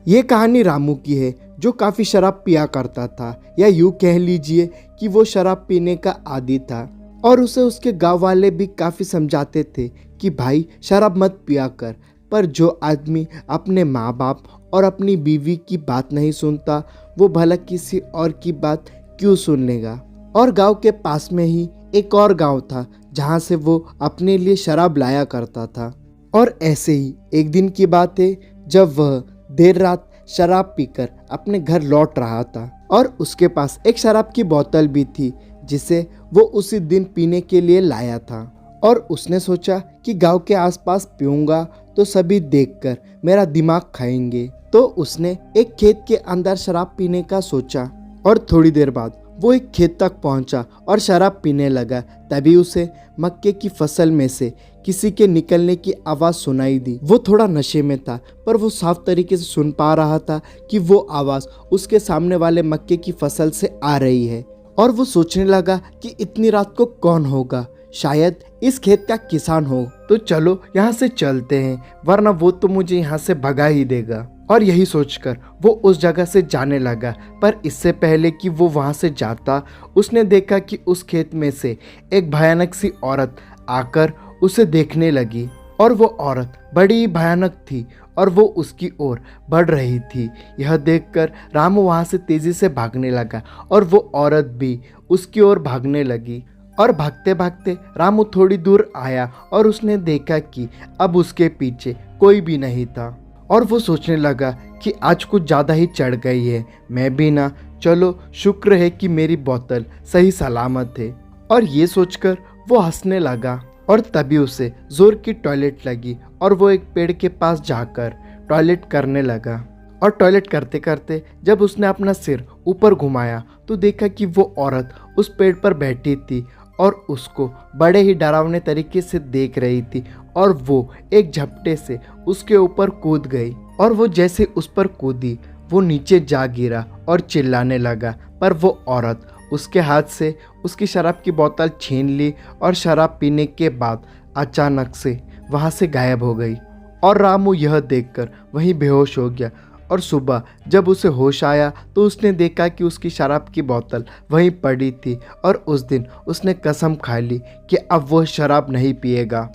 ये कहानी रामू की है जो काफ़ी शराब पिया करता था, या यूँ कह लीजिए कि वो शराब पीने का आदी था। और उसे उसके गांव वाले भी काफ़ी समझाते थे कि भाई शराब मत पिया कर। पर जो आदमी अपने माँ बाप और अपनी बीवी की बात नहीं सुनता, वो भला किसी और की बात क्यों सुन लेगा। और गांव के पास में ही एक और गांव था जहाँ से वो अपने लिए शराब लाया करता था। और ऐसे ही एक दिन की बात है जब वह देर रात शराब पीकर अपने घर लौट रहा था, और उसके पास एक शराब की बोतल भी थी जिसे वो उसी दिन पीने के लिए लाया था। और उसने सोचा कि गांव के आसपास पीऊंगा तो सभी देखकर मेरा दिमाग खाएंगे। तो उसने एक खेत के अंदर शराब पीने का सोचा, और थोड़ी देर बाद वो एक खेत तक पहुंचा और शराब पीने लगा। तभी उसे मक्के की फसल में से किसी के निकलने की आवाज़ सुनाई दी। वो थोड़ा नशे में था, पर वो साफ तरीके से सुन पा रहा था कि वो आवाज़ उसके सामने वाले मक्के की फसल से आ रही है। और वो सोचने लगा कि इतनी रात को कौन होगा, शायद इस खेत का किसान हो। तो चलो यहाँ से चलते हैं, वरना वो तो मुझे यहाँ से भगा ही देगा। और यही सोचकर वो उस जगह से जाने लगा। पर इससे पहले कि वो वहाँ से जाता, उसने देखा कि उस खेत में से एक भयानक सी औरत आकर उसे देखने लगी। और वो औरत बड़ी भयानक थी और वो उसकी ओर बढ़ रही थी। यह देखकर रामू वहाँ से तेजी से भागने लगा और वो औरत भी उसकी ओर भागने लगी। और भागते भागते रामू थोड़ी दूर आया और उसने देखा कि अब उसके पीछे कोई भी नहीं था। और वो सोचने लगा कि आज कुछ ज़्यादा ही चढ़ गई है, मैं भी ना, चलो शुक्र है कि मेरी बोतल सही सलामत है। और ये सोचकर वो हंसने लगा। और तभी उसे जोर की टॉयलेट लगी और वो एक पेड़ के पास जाकर टॉयलेट करने लगा। और टॉयलेट करते करते जब उसने अपना सिर ऊपर घुमाया तो देखा कि वो औरत उस पेड़ पर बैठी थी और उसको बड़े ही डरावने तरीके से देख रही थी। और वो एक झपटे से उसके ऊपर कूद गई। और वो जैसे उस पर कूदी, वो नीचे जा गिरा और चिल्लाने लगा। पर वो औरत उसके हाथ से उसकी शराब की बोतल छीन ली और शराब पीने के बाद अचानक से वहाँ से गायब हो गई। और रामू यह देखकर वहीं बेहोश हो गया। और सुबह जब उसे होश आया तो उसने देखा कि उसकी शराब की बोतल वहीं पड़ी थी। और उस दिन उसने कसम खा ली कि अब वह शराब नहीं पिएगा।